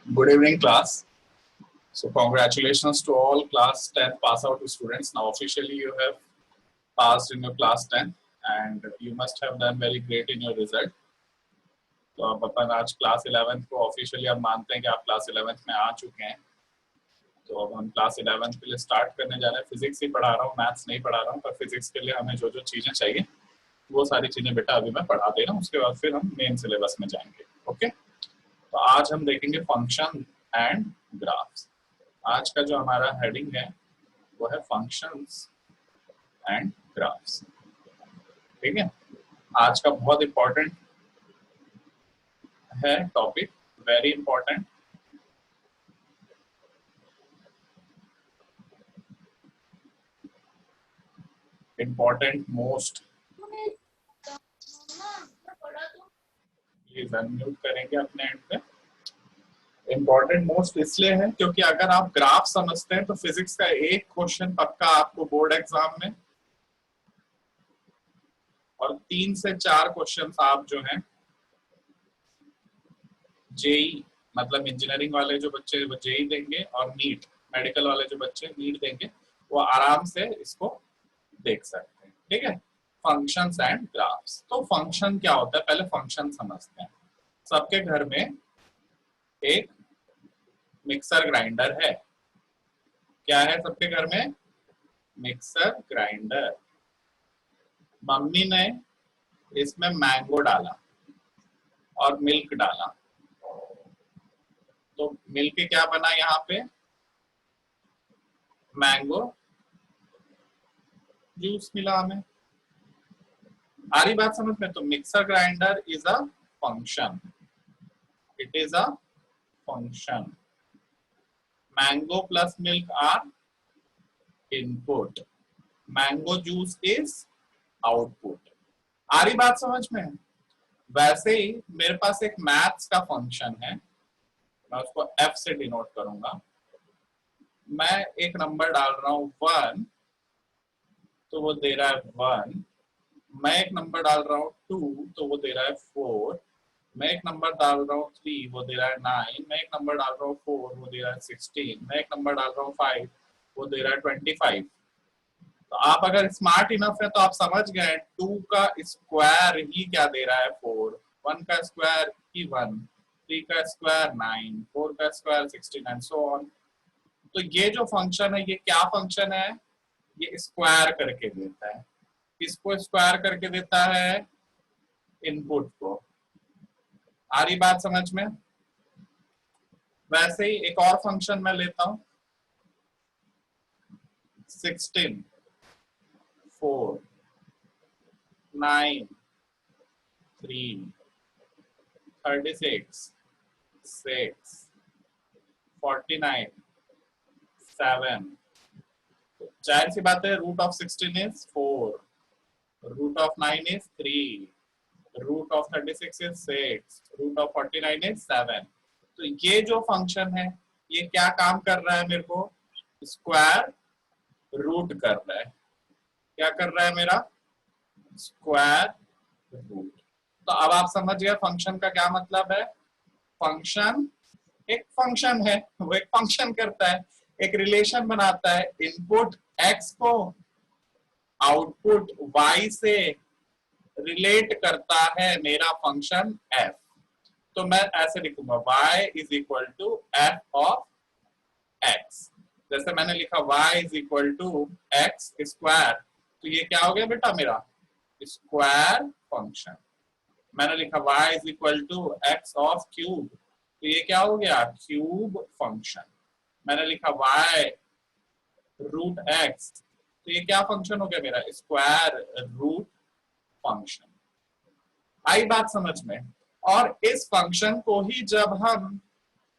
Good evening, class. So congratulations to all class 10 pass out students. Now officially you have passed in your class 10 and you must have done very great in your result. तो अब अपन आज class 11th को officially अब मानते हैं कि आप class 11th में आ चुके हैं. तो अब हम क्लास 11th के लिए स्टार्ट करने जा रहे हैं. फिजिक्स ही पढ़ा रहा हूँ, मैथ्स नहीं पढ़ा रहा हूँ, पर फिजिक्स के लिए हमें जो जो चीज़ें चाहिए वो सारी चीज़ें बेटा अभी मैं पढ़ा दे रहा हूँ. उसके बाद फिर हम मेन सिलेबस में जाएंगे. ओके, तो आज हम देखेंगे फंक्शन एंड ग्राफ्स. आज का जो हमारा हेडिंग है वो है फंक्शंस एंड ग्राफ्स. ठीक है, आज का बहुत इंपॉर्टेंट है topic, very important. Important most. Please unmute करेंगे अपने एंड पे. इम्पोर्टेंट मोस्ट इसलिए है क्योंकि अगर आप ग्राफ समझते हैं तो फिजिक्स का एक क्वेश्चन पक्का आपको बोर्ड एग्जाम में और 3 से 4 क्वेश्चन आप जो हैं जेई मतलब इंजीनियरिंग वाले जो बच्चे वो जेई देंगे और नीट मेडिकल वाले जो बच्चे नीट देंगे वो आराम से इसको देख सकते हैं. ठीक है, फंक्शंस एंड ग्राफ्स. तो फंक्शन क्या होता है, पहले फंक्शन समझते हैं. सबके घर में एक मिक्सर ग्राइंडर है. क्या है सबके घर में? Mixer grinder. मम्मी ने इसमें मैंगो डाला और मिल्क डाला तो मिल्क क्या बना यहाँ पे? मैंगो जूस मिला हमें. आ रही बात समझ में? तो mixer grinder is a function. It is a function. Mango plus milk are input. Mango juice is output. आ रही बात समझ में? वैसे ही मेरे पास एक मैथ्स का फंक्शन है, मैं उसको एफ से डिनोट करूंगा. मैं एक नंबर डाल रहा हूं 1 तो वो दे रहा है 1. मैं एक नंबर डाल रहा हूँ 2 तो वो दे रहा है 4. मैं एक नंबर डाल रहा हूँ 3 वो दे रहा है 9. मैं एक नंबर डाल रहा हूँ 4 वो दे रहा है 16. मैं एक नंबर डाल रहा हूँ 5 वो दे रहा है 25. तो आप अगर स्मार्ट इनफ है तो आप समझ गए 2 का स्क्वायर ही क्या दे रहा है 4, 1 का स्क्वायर ही 1, 3 का स्क्वायर 9, 4 का स्क्वायर 16 एंड सो ऑन. तो ये जो फंक्शन है ये क्या फंक्शन है? ये स्क्वायर करके देता है. किसको स्क्वायर करके देता है? इनपुट को. आ रही बात समझ में? वैसे ही एक और फंक्शन मैं लेता हूं 16, 4, 9, 3, 36, 6, 49, 7. जाहिर सी बात है root of 16 is 4, root of 9 is 3, root of 36 is 6, root of 49 is 7. तो ये जो फंक्शन है ये क्या काम कर रहा है? मेरे को स्क्वायर रूट कर रहा है. क्या कर रहा है मेरा? Square root. तो अब आप समझ गए फंक्शन का क्या मतलब है. फंक्शन एक फंक्शन है, वो एक फंक्शन करता है, एक रिलेशन बनाता है. इनपुट x को आउटपुट y से रिलेट करता है मेरा फंक्शन f. तो मैं ऐसे लिखूंगा y is equal to f of x. जैसे मैंने लिखा y is equal to x square, तो ये क्या हो गया बेटा मेरा? Square function. मैंने लिखा y is equal to x of cube, तो ये क्या हो गया? Cube function. मैंने लिखा y रूट x, तो ये क्या फंक्शन हो गया मेरा? Square root function. आई बात समझ में? और इस फंक्शन को ही जब हम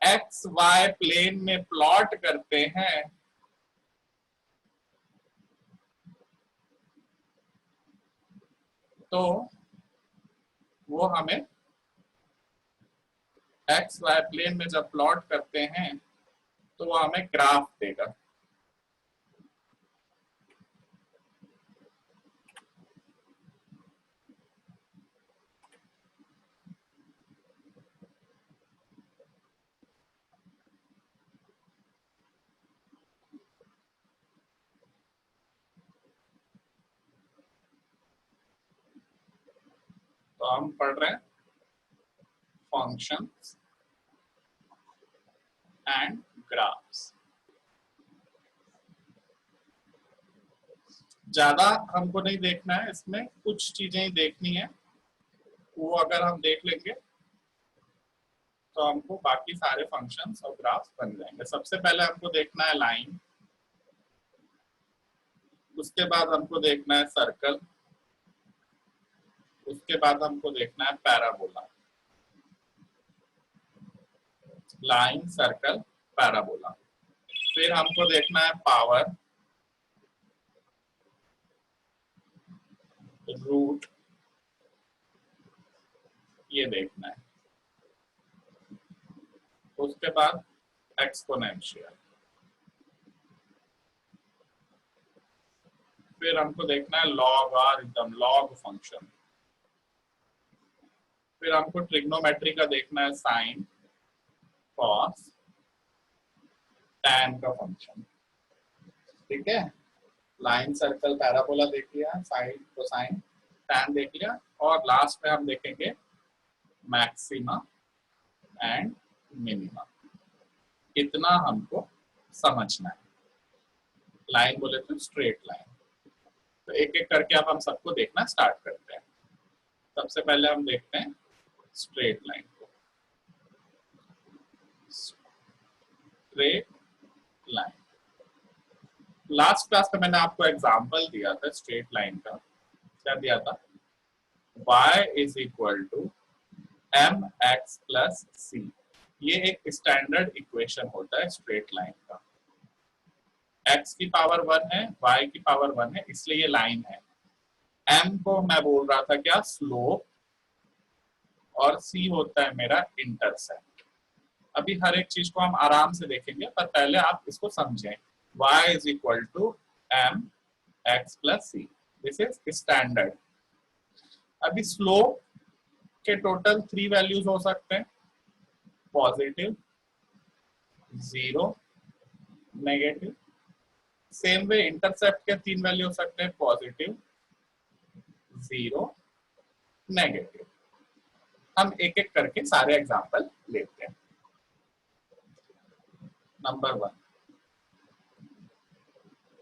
एक्स वाई प्लेन में प्लॉट करते हैं तो वो हमें एक्स वाई प्लेन में जब प्लॉट करते हैं तो वो हमें ग्राफ देगा. तो हम पढ़ रहे हैं फंक्शंस एंड ग्राफ्स। ज्यादा हमको नहीं देखना है, इसमें कुछ चीजें ही देखनी है, वो अगर हम देख लेंगे तो हमको बाकी सारे फंक्शंस और ग्राफ्स बन जाएंगे। सबसे पहले हमको देखना है लाइन, उसके बाद हमको देखना है सर्कल, उसके बाद हमको देखना है पैराबोला। Line, circle, parabola. फिर हमको देखना है पावर, रूट, ये देखना है। उसके बाद एक्सपोनेंशियल। फिर हमको देखना है लॉगरिथम, लॉग फंक्शन। फिर हमको ट्रिग्नोमेट्री का देखना है साइन, कॉस, टैन का फंक्शन। ठीक है, लाइन, सर्कल, पैराबोला देख लिया, साइन, कोसाइन, टैन देख लिया, और लास्ट में हम देखेंगे मैक्सिमा एंड मिनिमा। इतना हमको समझना है। लाइन बोले तो स्ट्रेट लाइन। तो एक एक करके अब हम सबको देखना स्टार्ट करते हैं। सबसे पहले हम देखते हैं स्ट्रेट लाइन को। स्ट्रेट लाइन, लास्ट क्लास में मैंने आपको एग्जांपल दिया था स्ट्रेट लाइन का। क्या दिया था? y is equal to mx plus c। ये एक स्टैंडर्ड इक्वेशन होता है स्ट्रेट लाइन का। x की पावर 1 है, y की पावर 1 है, इसलिए ये लाइन है। m को मैं बोल रहा था क्या? स्लोप, और c होता है मेरा इंटरसेप्ट। अभी हर एक चीज को हम आराम से देखेंगे, पर पहले आप इसको समझें। y is equal to mx plus c, this is standard. अभी स्लोप के टोटल 3 वैल्यूज हो सकते हैं, positive, 0, negative. Same way intercept के 3 वैल्यू हो सकते हैं, पॉजिटिव, 0, नेगेटिव। हम एक एक करके सारे एग्जांपल लेते हैं। Number 1,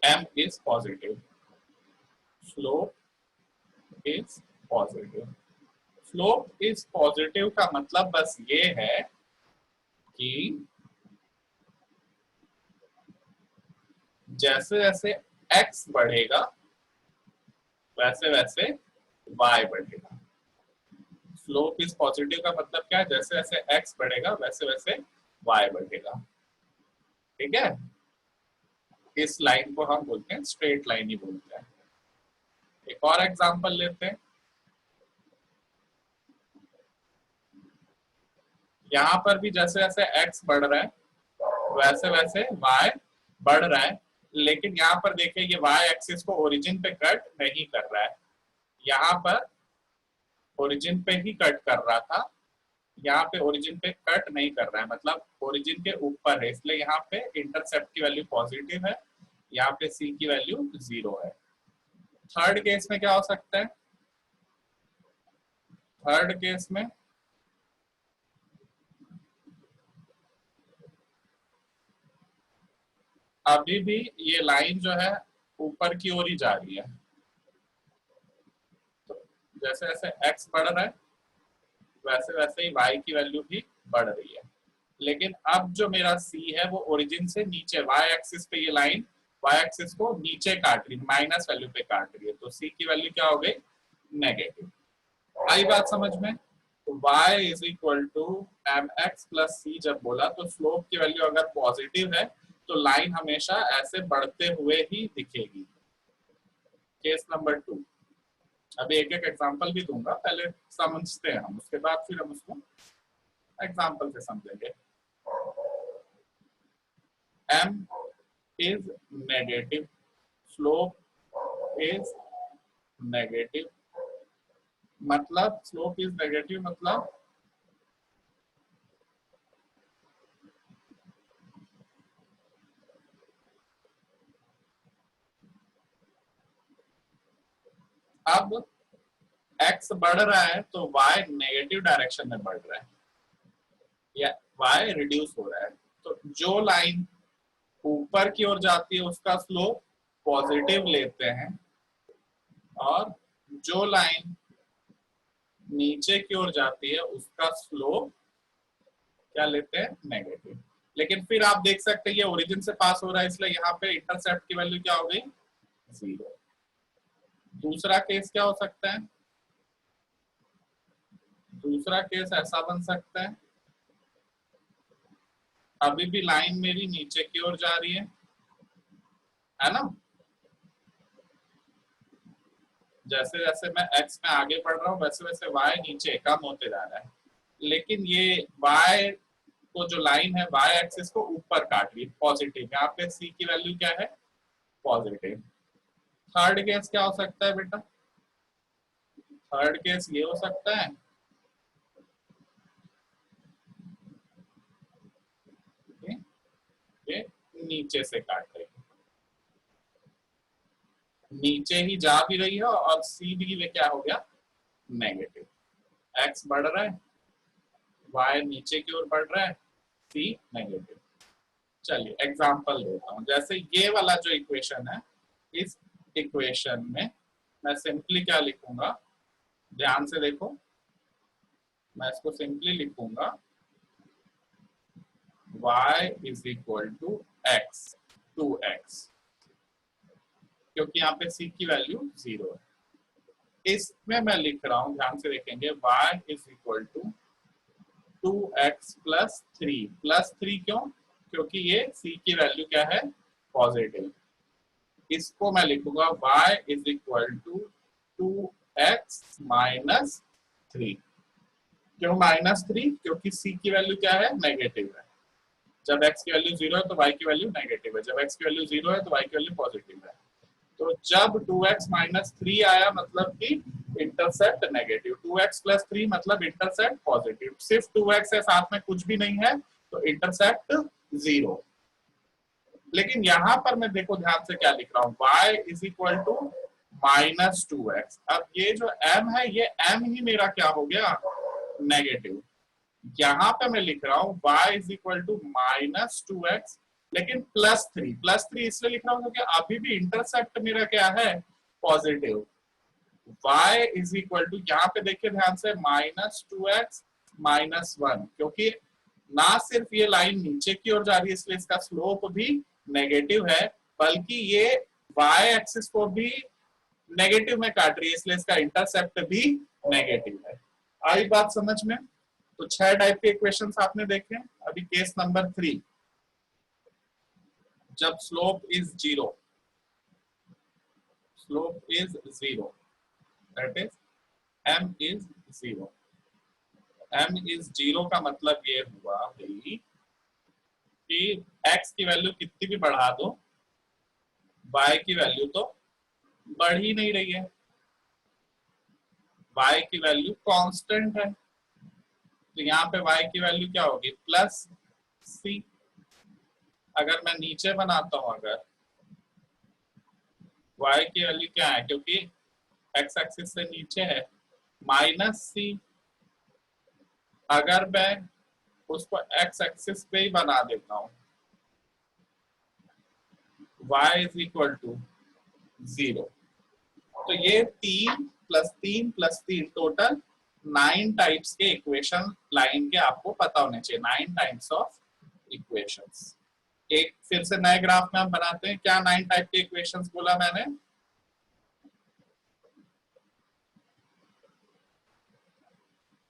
m is positive, slope is positive। Slope is positive का मतलब बस ये है कि जैसे जैसे x बढ़ेगा वैसे वैसे y बढ़ेगा। स्लोप इज पॉजिटिव का मतलब क्या है? जैसे जैसे x बढ़ेगा वैसे वैसे y बढ़ेगा। ठीक है, इस लाइन को हम बोलते हैं स्ट्रेट लाइन ही बोलते हैं। एक और एग्जांपल लेते हैं। यहाँ पर भी जैसे जैसे x बढ़ रहा है वैसे वैसे y बढ़ रहा है, लेकिन यहाँ पर देखिए ये y एक्सिस को ओरिजिन पे कट नहीं कर रहा है। यहाँ पर ओरिजिन पे ही कट कर रहा था, यहाँ पे ओरिजिन पे कट नहीं कर रहा है, मतलब ओरिजिन के ऊपर है, इसलिए यहाँ पे इंटरसेप्ट की वैल्यू पॉजिटिव है, यहाँ पे c की वैल्यू 0 है। थर्ड केस में क्या हो सकता है? थर्ड केस में अभी भी ये लाइन जो है ऊपर की ओर ही जा रही है। तो जैसे जैसे x बढ़ रहा है वैसे वैसे ही y की वैल्यू भी बढ़ रही है, लेकिन अब जो मेरा c है वो ओरिजिन से नीचे y एक्सिस पे, ये लाइन y एक्सिस को नीचे काट रही है, माइनस वैल्यू पे काट रही है, तो c की वैल्यू क्या हो गई? नेगेटिव। आई बात समझ में? तो y is equal to mx plus c जब बोला तो स्लोप की वैल्यू अगर पॉजिटिव है तो लाइन हमेशा ऐसे बढ़ते हुए ही दिखेगी। केस नंबर 2, अभी एक एक एग्जांपल भी दूंगा, पहले समझते हैं हम, उसके बाद फिर हम उसको एग्जांपल से समझेंगे। m is negative, slope is negative, मतलब स्लोप इज नेगेटिव मतलब अब x बढ़ रहा है तो y नेगेटिव डायरेक्शन में बढ़ रहा है या y रिड्यूस हो रहा है। तो जो लाइन ऊपर की ओर जाती है उसका स्लोप पॉजिटिव लेते हैं और जो लाइन नीचे की ओर जाती है उसका स्लोप क्या लेते हैं, नेगेटिव। लेकिन फिर आप देख सकते हैं ये ओरिजिन से पास हो रहा है इसलिए यहाँ पे इंटरसेप्ट की वैल्यू क्या हो गई, 0। दूसरा केस क्या हो सकता है, दूसरा केस ऐसा बन सकता है, अभी भी लाइन मेरी नीचे की ओर जा रही है ना, जैसे जैसे मैं x में आगे बढ़ रहा हूँ वैसे वैसे y नीचे कम होते जा रहा है, लेकिन ये y को जो लाइन है y एक्सिस को ऊपर काट रही है, पॉजिटिव। यहाँ पे c की वैल्यू क्या है, पॉजिटिव। थर्ड केस क्या हो सकता है बेटा, थर्ड केस ये हो सकता है ये नीचे से काट रही है, नीचे ही जा भी रही है और सी भी वे क्या हो गया, नेगेटिव। एक्स बढ़ रहा है, वाई नीचे की ओर बढ़ रहा है, सी नेगेटिव। चलिए एग्जांपल देता हूं, जैसे ये वाला जो इक्वेशन है, इस इक्वेशन में मैं सिंपली क्या लिखूंगा, ध्यान से देखो, मैं इसको सिंपली लिखूंगा y is equal to x 2x, क्योंकि यहाँ पे c की वैल्यू 0 है। इसमें मैं लिख रहा हूं, ध्यान से देखेंगे, y is equal to 2x plus 3, plus 3 क्यों, क्योंकि ये c की वैल्यू क्या है, पॉजिटिव। इसको मैं लिखूंगा y is equal to 2x minus 3। क्यों -3, क्योंकि c की वैल्यू क्या है, नेगेटिव है। जब x की वैल्यू 0 है तो y की वैल्यू नेगेटिव है, जब x की वैल्यू 0 है तो y की वैल्यू पॉजिटिव है। तो जब 2x माइनस 3 आया मतलब कि इंटरसेप्ट नेगेटिव, 2x प्लस 3 मतलब इंटरसेप्ट पॉजिटिव, सिर्फ 2x है साथ में कुछ भी नहीं है तो इंटरसेप्ट 0। लेकिन यहाँ पर मैं देखो ध्यान से क्या लिख रहा हूँ, y is equal to -2x। अब ये जो m है ये m ही मेरा क्या हो गया, नेगेटिव। यहाँ पे मैं लिख रहा हूँ y is equal to -2x लेकिन +3, +3 इसलिए लिख रहा हूँ क्योंकि अभी भी इंटरसेप्ट मेरा क्या है, positive. y is equal to, यहाँ पे देखिए ध्यान से, -2x -1, क्योंकि ना सिर्फ ये लाइन नीचे की ओर जा रही है इसलिए इसका स्लोप भी नेगेटिव है, बल्कि ये y एक्सिस को भी नेगेटिव में काट रही है इसलिए इसका इंटरसेप्ट भी नेगेटिव है। आई बात समझ में? तो 6 टाइप के इक्वेशंस आपने देखे। अभी केस नंबर 3, जब slope is 0, slope is 0, that is m is 0। m is 0 का मतलब ये हुआ भाई कि x की वैल्यू कितनी भी बढ़ा दो y की वैल्यू तो बढ़ ही नहीं रही है, y की वैल्यू कांस्टेंट है। तो यहाँ पे y की वैल्यू क्या होगी, +c। अगर मैं नीचे बनाता हूं, अगर y की वैल्यू क्या है, क्योंकि x एक्सिस से नीचे है, -c। अगर मैं उसको x एक्सिस पे ही बना देता हूं, y इज इक्वल टू 0। तो ये 3 + 3 + 3 टोटल 9 टाइप्स के इक्वेशन लाइन के आपको पता होने चाहिए, 9 टाइप्स ऑफ इक्वेशंस। एक फिर से नए ग्राफ में हम बनाते हैं, क्या 9 टाइप के इक्वेशंस बोला मैंने,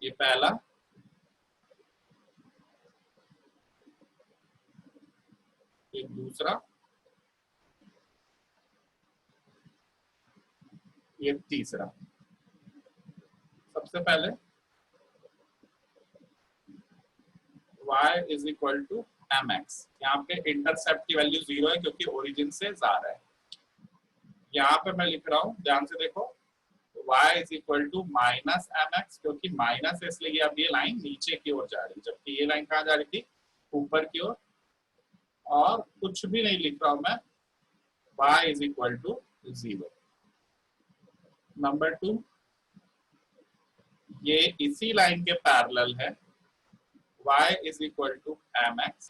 ये पहला, ये दूसरा, ये तीसरा। सबसे पहले y is equal to mx, यहाँ पे इंटरसेप्ट की वैल्यू 0 है क्योंकि ओरिजिन से जा रहा है। यहाँ पे मैं लिख रहा हूँ, ध्यान से देखो, y is equal to -mx, क्योंकि माइनस है इसलिए अब ये लाइन नीचे की ओर जा रही है, जबकि ये लाइन कहाँ जा रही थी, ऊपर की ओर। और कुछ भी नहीं लिख रहा हूं मैं, y is equal to 0। Number 2, ये इसी लाइन के पैरेलल है, y is equal to mx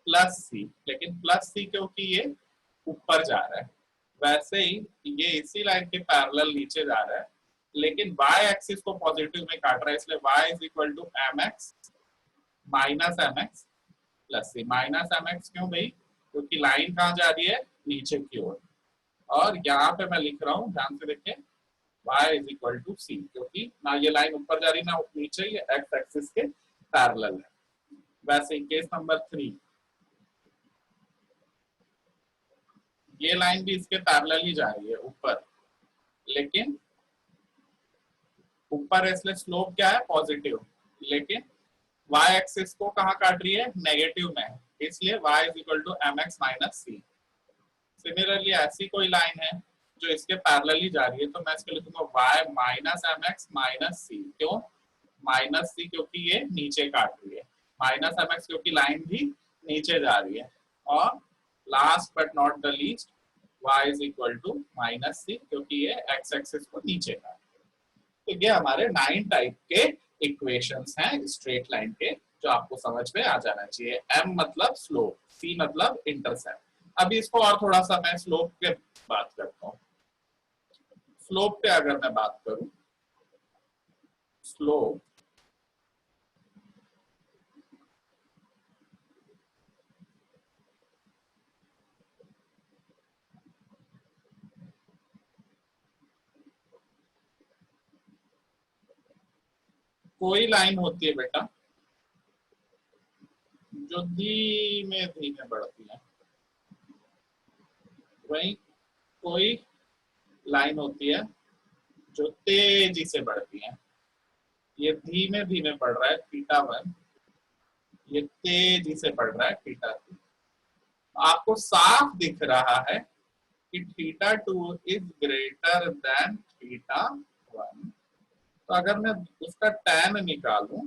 plus c, लेकिन प्लस सी क्योंकि ये ऊपर जा रहा है, वैसे ही ये इसी लाइन के पैरेलल नीचे जा रहा है, लेकिन y एक्सिस को पॉजिटिव में काट रहा है, इसलिए y is equal to mx minus mx plus C. Minus mx क्यों भाई? क्योंकि लाइन कहाँ जा रही है? नीचे की ओर। और यहाँ पे मैं लिख रहा हूँ, ध्यान से देखें, y इज इक्वल टू सी, क्योंकि ना ये लाइन ऊपर जा रही ना नीचे, ये x एक्सिस के पैरेलल है। वैसे ही केस नंबर 3, ये लाइन भी इसके पैरेलल ही जा रही है ऊपर, लेकिन ऊपर है इसलिए स्लोप क्या है? पॉजिटिव, लेकिन y एक्सिस को कहाँ काट रही है? नेगेटिव में, इसलिए y is equal to mx minus C. Similarly ऐसी कोई लाइन है जो इसके पैरेलल ही जा रही है, तो मैं इसके लिखूंगा y माइनस mx माइनस सी। क्यों माइनस सी? क्योंकि ये नीचे काट रही है, माइनस mx क्योंकि लाइन भी नीचे जा रही है, और last but not the least y is equal to minus c, क्योंकि ये x एक्सिस को नीचे काट रही है। तो ये हमारे 9 टाइप के इक्वेशंस हैं स्ट्रेट लाइन के, जो आपको समझ में आ जाना चाहिए। m मतलब स्लोप, c मतलब इंटरसेप्ट। अभी इसको और थोड़ा सा मैं स्लोप पे बात करता हूँ। स्लोप पे अगर मैं बात करूं, स्लोप कोई लाइन होती है बेटा जो धीमे धीमे बढ़ती है, वही कोई लाइन होती है जो तेजी से बढ़ती है। ये धीमे धीमे बढ़ रहा है थीटा 1, ये तेजी से बढ़ रहा है थीटा 2। आपको साफ दिख रहा है कि theta 2 is greater than theta 1। तो अगर मैं उसका tan निकालूं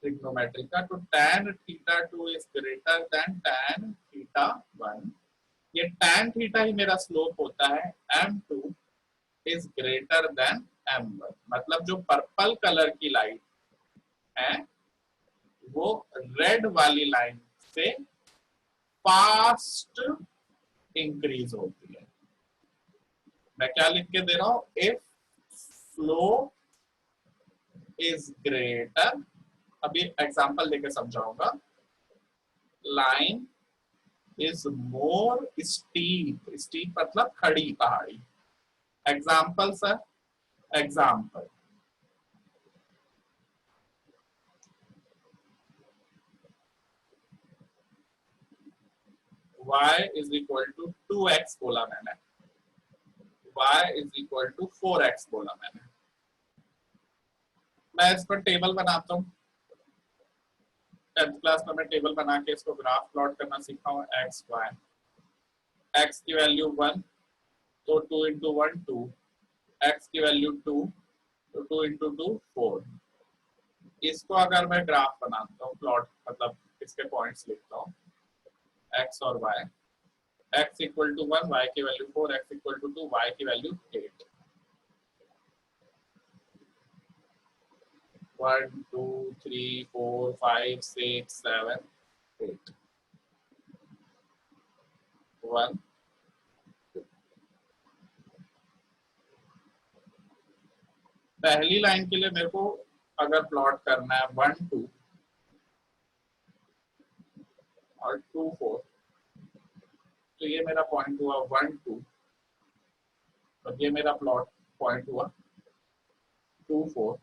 ट्रिग्नोमेट्री का, तो tan theta 2 is greater than tan theta 1। ये tan थीटा ही मेरा स्लोप होता है। m2 is greater than m1, मतलब जो पर्पल कलर की लाइन है वो रेड वाली लाइन से फास्ट इंक्रीज होती है। मैं क्या लिख के दे रहा हूं? इफ स्लोप इज ग्रेटर, अभी एग्जांपल देके समझाऊंगा। Line is more steep, steep मतलब खड़ी पहाड़ी। Example sir, example y is equal to 2x बोला मैंने, y is equal to 4x बोला मैंने। मैं इस पर टेबल बनाता हूँ। 10th क्लास में मैं टेबल बना के इसको ग्राफ प्लॉट करना सीखा हूँ। एक्स वाई, एक्स की वैल्यू 1 तो 2 इंटू 1 2, एक्स की वैल्यू 2 तो 2 इंटू 2 4। इसको अगर मैं ग्राफ बनाता हूँ, प्लॉट मतलब इसके पॉइंट्स लिखता हूँ, एक्स और y, x equal to 1, y की value 4, x equal to 2, y की वैल्यू 8। 1 2 3 4 5 6 7 8 1। पहली लाइन के लिए मेरे को अगर प्लॉट करना है 1 2 और 2 4, तो ये मेरा पॉइंट हुआ 1 2, और ये मेरा प्लॉट पॉइंट हुआ 2 4।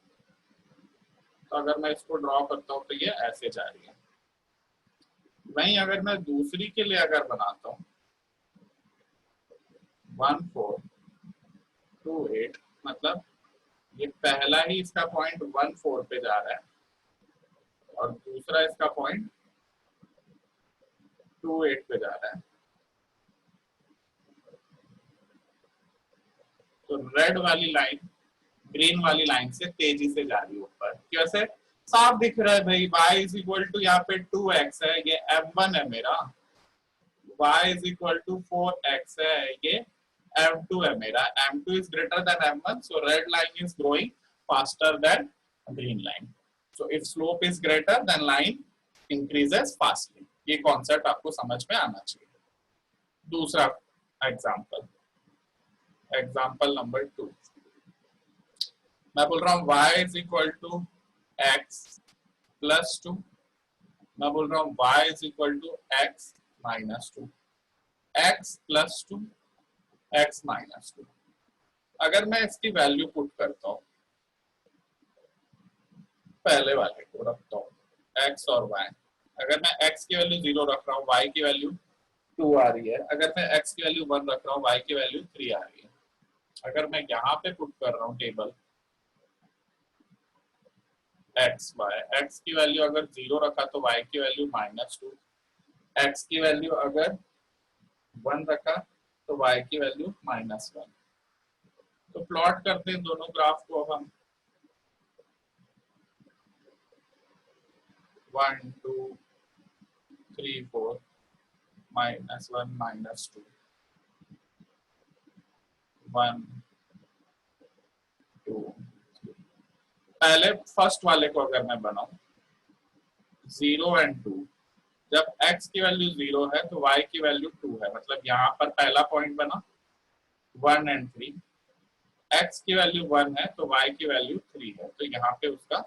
तो अगर मैं इसको ड्रॉ करता हूँ तो ये ऐसे जा रही है। वहीं अगर मैं दूसरी के लिए अगर बनाता हूँ 1 4 2 8, मतलब ये पहला ही इसका पॉइंट 1 4 पे जा रहा है और दूसरा इसका पॉइंट 2 8 पे जा रहा है। तो रेड वाली लाइन ग्रीन वाली लाइन से तेजी से जा रही है ऊपर। कैसे? साफ दिख रहा है भाई, y इज इक्वल टू यहाँ पे 2x है, ये m1 है मेरा, y is equal to 4x है, ये m2 है मेरा, m2 is greater than m1, so red line is growing faster than green line. So if slope is greater, then line increases fastly. ये concept आपको समझ में आना चाहिए. दूसरा एग्जाम्पल, एग्जाम्पल नंबर 2. मैं बोल रहा हूँ y is equal to x plus 2. मैं बोल रहा हूँ y is equal to x minus 2, x plus 2, x minus 2. अगर मैं इसकी वैल्यू पुट करता हूँ, पहले वाले को रखता हूँ x और y. अगर मैं x की वैल्यू 0 रख रहा हूँ, y की वैल्यू 2 आ रही है. अगर मैं x की वैल्यू 1 रख रहा हूँ, y की वैल्यू 3 आ रही है. अगर मैं यहाँ पे पुट कर रहा हूँ टेबल x y, x की वैल्यू अगर 0 रखा तो y की वैल्यू माइनस 2, x की वैल्यू अगर 1 रखा तो y की वैल्यू माइनस 1. तो प्लॉट करते हैं दोनों ग्राफ को हम. 1 2 3 4 माइनस 1 माइनस 2 1 2 3. पहले फर्स्ट वाले को अगर मैं बनाऊं 0 एंड 2, जब x की वैल्यू 0 है तो y की वैल्यू 2 है. मतलब यहाँ पर पहला पॉइंट बना 1 एंड 3. x की वैल्यू 1 है तो y की वैल्यू 3 है, तो यहाँ पे उसका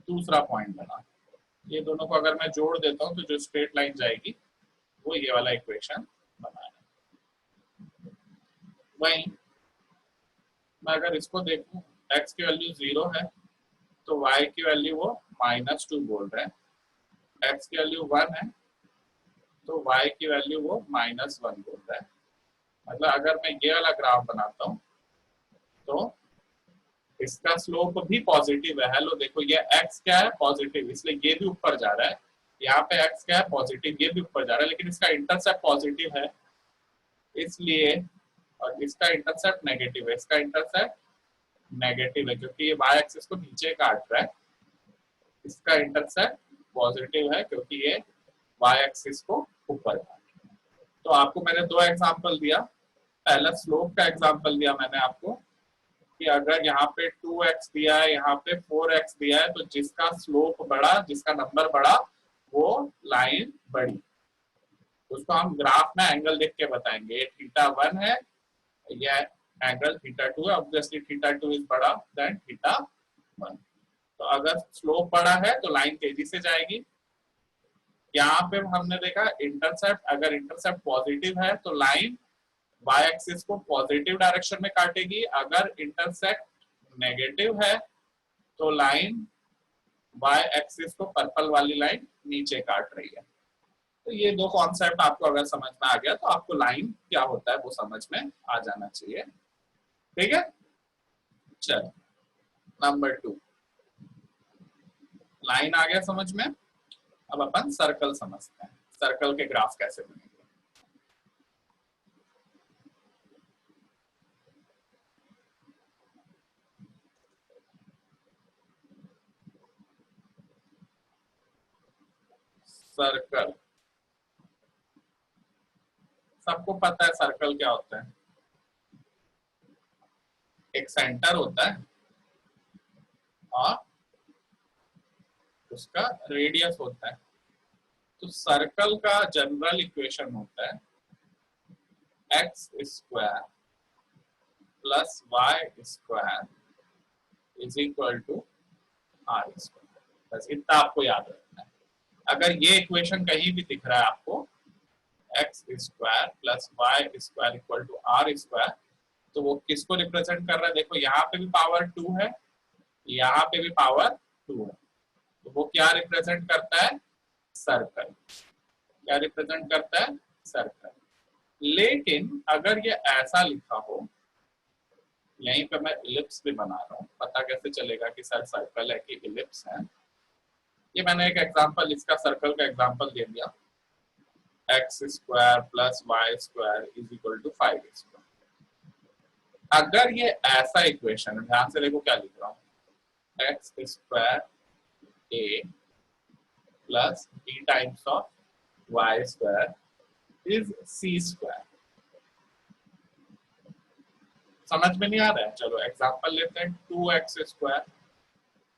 दूसरा पॉइंट बना. ये दोनों को अगर मैं जोड़ देता हूँ तो जो स्ट्रेट लाइन जाएगी वो ये वाला इक्वेशन बना है. वहीं मैं अगर इसको देखूं, x की वैल्यू 0 है तो y की वैल्यू वो माइनस 2 बोल रहे हैं. x की वैल्यू 1 है तो y की वैल्यू वो माइनस 1 बोल रहा है. मतलब अगर मैं ये वाला ग्राफ बनाता हूँ तो इसका स्लोप भी पॉजिटिव है. हेलो देखो, ये x क्या है, पॉजिटिव, इसलिए ये भी ऊपर जा रहा है. यहाँ पे x क्या है, पॉजिटिव, ये भी ऊपर जा रहा है. लेकिन इसका इंटरसेप्ट पॉजिटिव है इसलिए, और इसका इंटरसेप्ट नेगेटिव है. इसका इंटरसेप्ट नेगेटिव है क्योंकि ये y एक्सिस को नीचे काट रहा है. इसका इंटरसेप्ट पॉजिटिव है क्योंकि ये y एक्सिस को ऊपर काट रहा है. तो आपको मैंने दो एग्जांपल दिया. पहला स्लोप का एग्जांपल दिया मैंने आपको कि अगर यहाँ पे 2x दिया है, यहाँ पे 4x दिया है, तो जिसका स्लोप बढ़ा, जिसका नंबर बढ़ा, वो लाइन बढ़ी. उसको हम ग्राफ में एंगल देख के बताएंगे. ये θ1 है, ये एंगल θ2 है. ऑब्वियसली θ2 इज बड़ा देन θ1. तो अगर स्लोप बड़ा है तो लाइन तेजी से जाएगी. यहाँ पे हमने देखा इंटरसेप्ट, अगर इंटरसेप्ट पॉजिटिव है तो लाइन y एक्सिस को पॉजिटिव डायरेक्शन में काटेगी. अगर इंटरसेप्ट नेगेटिव है तो लाइन y एक्सिस को पर्पल वाली लाइन नीचे काट रही है. तो ये दो कॉन्सेप्ट आपको अगर समझ में आ गया तो आपको लाइन क्या होता है वो समझ में आ जाना चाहिए. ठीक है, चलो नंबर 2, लाइन आ गया समझ में. अब अपन सर्कल समझते हैं. सर्कल के ग्राफ कैसे बनेंगे. सर्कल, सबको पता है सर्कल क्या होता है. एक सेंटर होता है और उसका रेडियस होता है. तो सर्कल का जनरल इक्वेशन होता है x square plus y square is equal to r square. बस इतना आपको याद रखना है. अगर ये इक्वेशन कहीं भी दिख रहा है आपको x square plus y square equal to r square, तो वो किसको रिप्रेजेंट कर रहा है. देखो यहाँ पे भी पावर 2 है, यहाँ पे भी पावर 2 है. तो वो क्या रिप्रेजेंट करता है, सर्कल. क्या रिप्रेजेंट करता है, सर्कल. लेकिन अगर ये ऐसा लिखा हो, यहीं पे मैं इलिप्स भी बना रहा हूँ, पता कैसे चलेगा कि सर सर्कल है कि इलिप्स है. ये मैंने एक एग्जांपल, इसका सर्कल का एग्जांपल दे दिया. x square plus y square is equal to 5 square. अगर ये ऐसा इक्वेशन है, ध्यान से देखो क्या लिख रहा हूँ, x square a plus b times of y square is c square. समझ में नहीं आ रहा है. चलो एग्जांपल लेते हैं. 2x square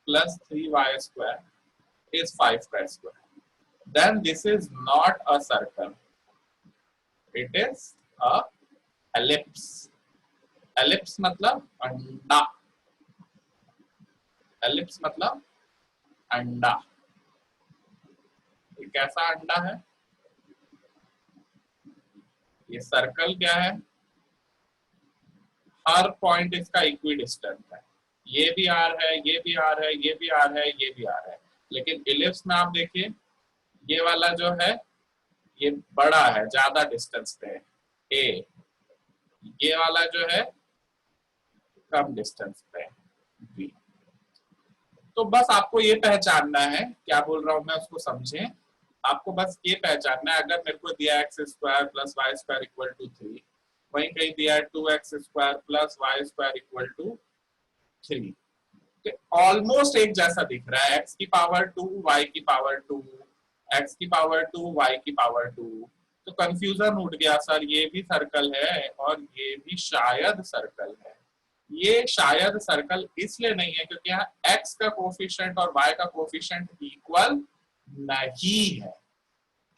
plus 3y square is 5y square. Then this is not a circle. It is a ellipse. Ellipse मतलब अंडा. Ellipse मतलब अंडा. ये कैसा अंडा है? ये सर्कल क्या है? हर पॉइंट इसका इक्विडिस्टेंट है. ये भी आर है, ये भी आर है, ये भी आर है, ये भी आर है. लेकिन इलिप्स में आप देखिए ये वाला जो है ये बड़ा है, ज्यादा डिस्टेंस पे है ए. ये वाला जो है कम डिस्टेंस पे है बी. तो बस आपको ये पहचानना है, क्या बोल रहा हूं मैं उसको समझें. आपको बस ये पहचानना है, अगर मेरे को दिया x square plus y square equal to 3, वहीं कहीं दिया है 2x square plus y square equal to 3, तो ऑलमोस्ट एक जैसा दिख रहा है. x की पावर 2 y की पावर 2, x की पावर 2 y की पावर 2. तो कंफ्यूजन उठ गया, सर ये भी सर्कल है और ये भी शायद सर्कल है. ये शायद सर्कल इसलिए नहीं है क्योंकि यहाँ x का कोफिशिएंट और y का कोफिशिएंट इक्वल नहीं है.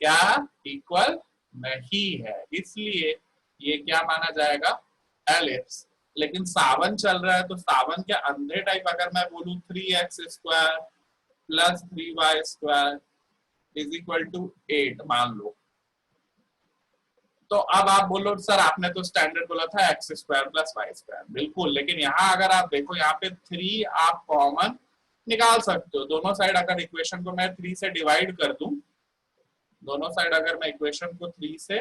क्या इक्वल नहीं है, इसलिए ये क्या माना जाएगा? एलिप्स. लेकिन सावन चल रहा है तो सावन के अंधे टाइप अगर मैं बोलूं 3x square plus 3y square is equal to 8 मान लो, तो अब आप बोलो सर आपने तो स्टैंडर्ड बोला था x square plus y square. बिल्कुल, लेकिन यहाँ अगर आप देखो यहाँ पे 3 आप कॉमन निकाल सकते हो. दोनों साइड अगर इक्वेशन को मैं 3 से डिवाइड कर दूं, दोनों साइड अगर मैं इक्वेशन को 3 से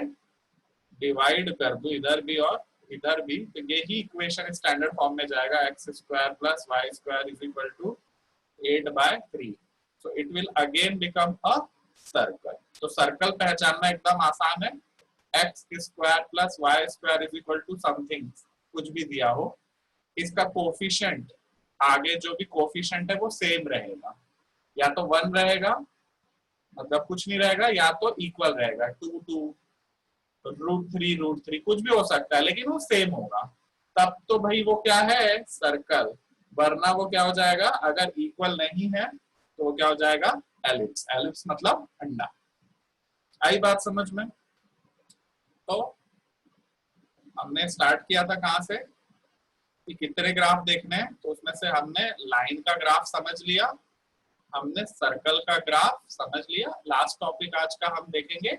डिवाइड कर दूं इधर भी और इधर भी, तो यही इक्वेशन स्टैंडर्ड फॉर्म में जाएगा. X square plus y square is equal to 8/3. So it will again become a circle. तो सर्कल पहचानना एकदम आसान है. X square plus y square is equal to something, कुछ भी दिया हो, इसका कोफिशिएंट आगे जो भी कोफिशिएंट है वो सेम रहेगा. या तो 1 रहेगा मतलब कुछ नहीं रहेगा, या तो इक्वल रहेगा 2 2 √3 कुछ भी हो सकता है, लेकिन वो सेम होगा. तब तो भाई वो क्या है? सर्कल. वरना वो क्या हो जाएगा? अगर इक्वल नहीं है तो वो क्या हो जाएगा? एलिप्स. एलिप्स मतलब अंडा. आई बात समझ में? तो हमने स्टार्ट किया था कहां से कि कितने ग्राफ देखने हैं, तो उसमें से हमने लाइन का ग्राफ समझ लिया, हमने सर्कल का ग्राफ समझ लिया. लास्ट टॉपिक आज का हम देखेंगे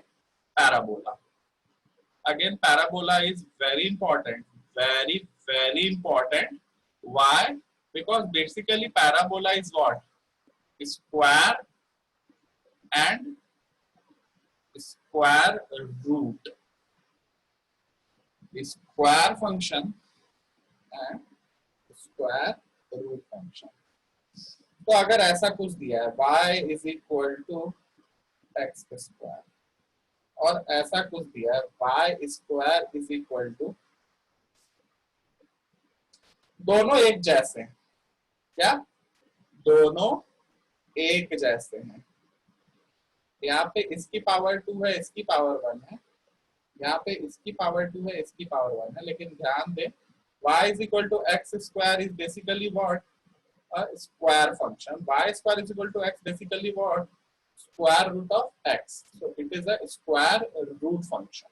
parabola. Again, parabola is very important, very important. Why? Because basically parabola is what? Square and square root. The square function and square root function. तो अगर ऐसा कुछ दिया है y is equal to x square और ऐसा कुछ दिया है y square is equal to, दोनों एक जैसे हैं. क्या? दोनों एक जैसे हैं. यहाँ पे इसकी पावर 2 है, इसकी पावर 1 है. यहाँ पे इसकी पावर 2 है, इसकी पावर 1 है. लेकिन ध्यान दें y is equal to x square is basically what? A square function. y square is equal to x basically what? square root of x. So it is a square root function.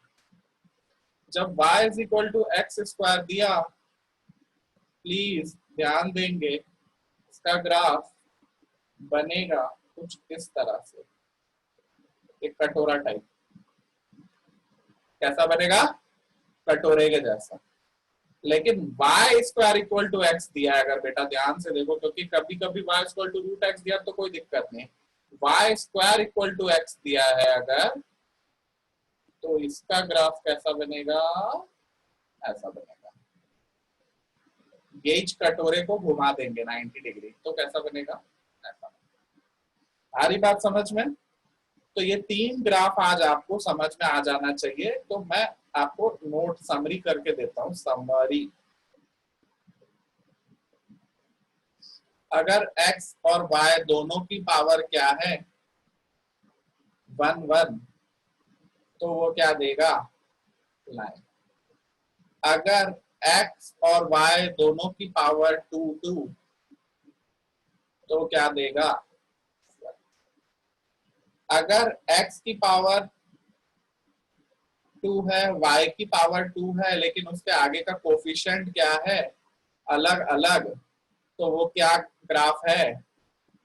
जब y is equal to x square दिया, please ध्यान देंगे इसका graph बनेगा कुछ इस तरह से, एक कटोरा टाइप. कैसा बनेगा? कटोरे के जैसा. लेकिन y square equal to x दिया है, अगर बेटा ध्यान से देखो, क्योंकि कभी कभी y equal to root x दिया तो कोई दिक्कत नहीं. y square equal to x दिया है अगर, तो इसका ग्राफ कैसा बनेगा? ऐसा बनेगा. गेज कटोरे को घुमा देंगे 90 डिग्री, तो कैसा बनेगा? ऐसा. सारी बात समझ में? तो ये 3 ग्राफ आज आपको समझ में आ जाना चाहिए. तो मैं आपको नोट समरी करके देता हूं. समरी. अगर x और y दोनों की पावर क्या है? 1 1, तो वो क्या देगा? लाइन. अगर x और y दोनों की पावर 2 2, तो क्या देगा? अगर x की पावर 2 है, y की पावर 2 है, लेकिन उसके आगे का कोफिशिएंट क्या है? अलग अलग, तो वो क्या ग्राफ है?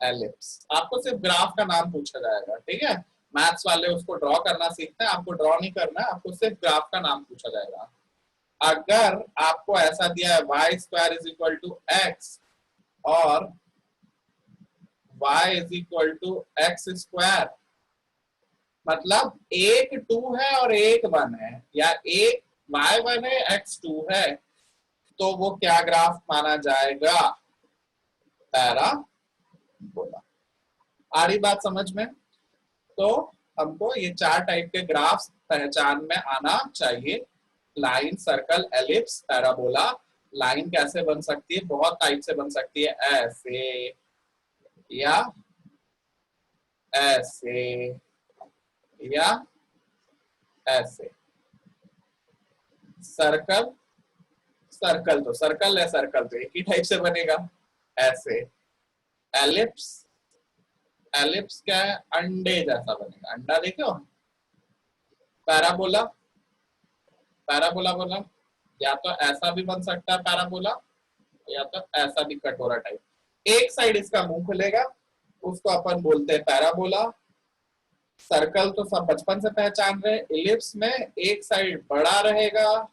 एलिप्स। आपको सिर्फ ग्राफ का नाम पूछा जाएगा, ठीक है? मैथ्स वाले उसको ड्रॉ करना सीखते हैं, आपको ड्रॉ नहीं करना है, आपको सिर्फ ग्राफ का नाम पूछा जाएगा। अगर आपको ऐसा दिया है y square is equal to x और y is equal to x square, मतलब एक 2 है और एक 1 है, या एक y1 है x2 है, तो वो क्या ग्राफ माना जाएगा? पैराबोला। आ रही बात समझ में? तो हमको ये 4 टाइप के ग्राफ्स पहचान में आना चाहिए। Line, circle, ellipse, parabola. Line कैसे बन सकती है? बहुत टाइप से बन सकती है, ऐसे या ऐसे या ऐसे। सर्कल, सर्कल तो सर्कल है, सर्कल तो एक ही टाइप से बनेगा, ऐसे। एलिप्स, एलिप्स क्या है? अंडे जैसा बनेगा, अंडा देखे हो? पैराबोला, पैराबोला बोला या तो ऐसा भी बन सकता है पैराबोला, या तो ऐसा भी कटोरा टाइप। एक साइड इसका मुंह खुलेगा, उसको अपन बोलते हैं पैराबोला। सर्कल तो सब बचपन से पहचान रहे। इलिप्स में एक साइड बड़ा रहेगा,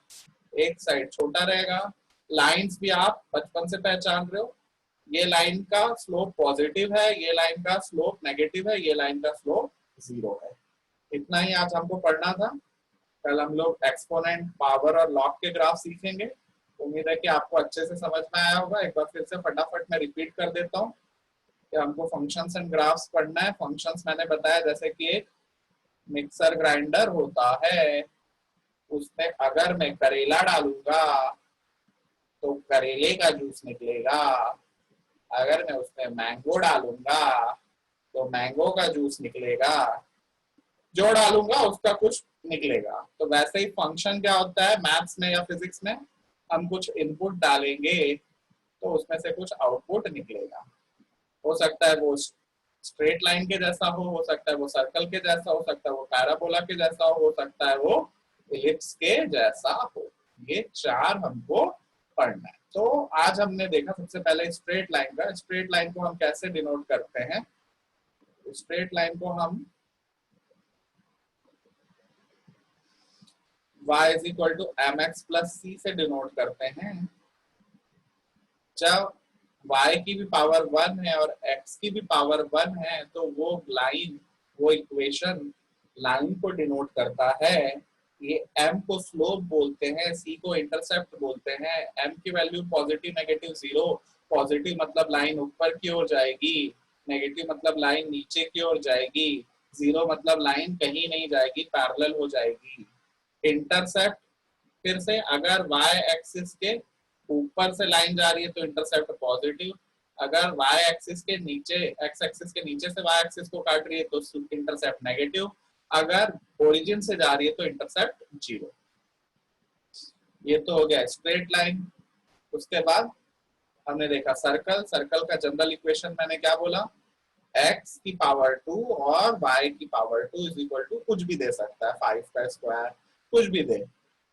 एक साइड छोटा रहेगा। लाइंस भी आप बचपन से पहचान रहे हो, ये लाइन का स्लोप पॉजिटिव है, ये लाइन का स्लोप नेगेटिव है, ये लाइन का स्लोप 0 है। इतना ही आज हमको पढ़ना था। कल हम लोग एक्सपोनेंट, पावर और लॉग के ग्राफ सीखेंगे। उम्मीद है कि आपको अच्छे से समझ में आया होगा। एक बार फिर से फटाफट मैं रिपीट कर देता हूँ कि हमको फंक्शंस एंड ग्राफ्स पढ़ना है। फंक्शंस मैंने बताया, जैसे कि एक मिक्सर ग्राइंडर होता है, उसमें अगर मैं करेला डालूंगा तो करेले का जूस निकलेगा, अगर मैं उसमें मैंगो डालूंगा तो मैंगो का जूस निकलेगा, जो डालूंगा उसका कुछ निकलेगा। तो वैसे ही फंक्शन क्या होता है मैथ्स में या फिजिक्स में, हम कुछ इनपुट डालेंगे तो उसमें से कुछ आउटपुट निकलेगा। हो सकता है वो स्ट्रेट लाइन के जैसा हो सकता है वो सर्कल के जैसा हो सकता है वो पैराबोला के जैसा हो सकता है वो इलिप्स के जैसा हो। ये 4 हमको पढ़ना है। तो आज हमने देखा सबसे पहले स्ट्रेट लाइन का। स्ट्रेट लाइन को हम कैसे डिनोट करते हैं? स्ट्रेट लाइन को हम y is equal to mx plus c से डिनोट करते हैं। जब y की भी पावर 1 है और x की भी पावर 1 है, तो वो लाइन, वो इक्वेशन लाइन को डिनोट करता है। ये m को स्लोप बोलते हैं, c को इंटरसेप्ट बोलते हैं। m की वैल्यू पॉजिटिव, नेगेटिव, 0। पॉजिटिव मतलब लाइन ऊपर की ओर जाएगी, नेगेटिव मतलब लाइन नीचे की ओर जाएगी, 0 मतलब लाइन कहीं नहीं जाएगी, पैरेलल हो जाएगी। इंटरसेप्ट, फिर से अगर y एक्सिस के ऊपर से लाइन जा रही है तो इंटरसेप्ट पॉजिटिव, अगर y एक्सिस के नीचे, x एक्सिस के नीचे से y एक्सिस को काट रही है तो इंटरसेप्ट नेगेटिव, अगर ओरिजिन से जा रही है तो इंटरसेप्ट 0। ये तो हो गया स्ट्रेट लाइन। उसके बाद हमने देखा सर्कल। सर्कल का जनरल इक्वेशन मैंने क्या बोला? x की पावर 2 और y की पावर 2 इज इक्वल टू कुछ भी दे सकता है, 5 का स्क्वायर, कुछ भी दे,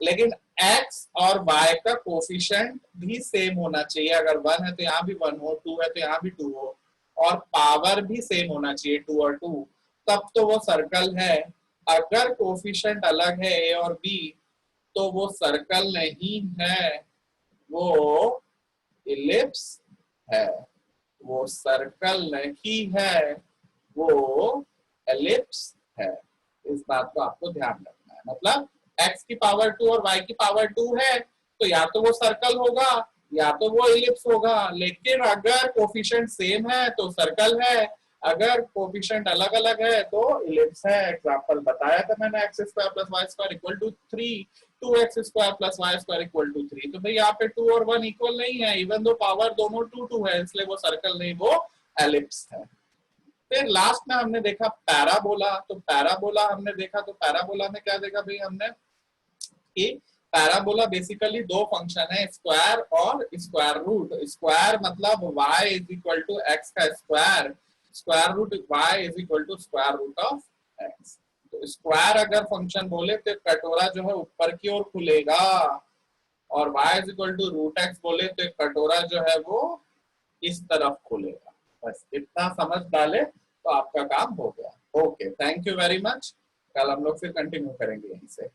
लेकिन x और y का कोफिशिएंट भी सेम होना चाहिए। अगर 1 है तो यहाँ भी 1 हो, 2 है तो यहाँ भी 2 हो, और पावर भी सेम होना चाहिए, 2 और 2, तब तो वो सर्कल है। अगर कोफिशिएंट अलग है a और b, तो वो सर्कल नहीं है, वो इलिप्स है। वो सर्कल नहीं है, वो एलिप्स है। इस बात को आपको ध्यान रखना है। मतलब x की पावर 2 और y की पावर 2 है तो या तो वो सर्कल होगा या तो वो इलिप्स होगा। लेकिन अगर कोफिशिएंट सेम है तो सर्कल है, अगर कोफिशिएंट अलग अलग है तो इलिप्स है। एग्जांपल बताया था मैंने, x square plus y square equal to 3, 2x square plus y square equal to 3। तो भाई यहाँ पे 2 और 1 इक्वल नहीं है, इवन दो पावर दोनों 2 2 है, इसलिए वो सर्कल नहीं, वो एलिप्स है। फिर लास्ट में हमने देखा पैराबोला। तो पैराबोला हमने देखा, तो पैराबोला में क्या देखा भाई हमने कि पैराबोला बेसिकली दो फंक्शन है, स्क्वायर और स्क्वायर रूट। स्क्वायर मतलब y is equal to x का square, square root y is equal to square root of x. तो स्क्वायर अगर फंक्शन बोले तो कटोरा जो है ऊपर की ओर खुलेगा, और y is equal to root x बोले तो कटोरा जो है वो इस तरफ खुलेगा। बस इतना समझ डाले तो आपका काम हो गया। Okay, thank you very much. कल हम लोग फिर कंटिन्यू करेंगे यहीं से।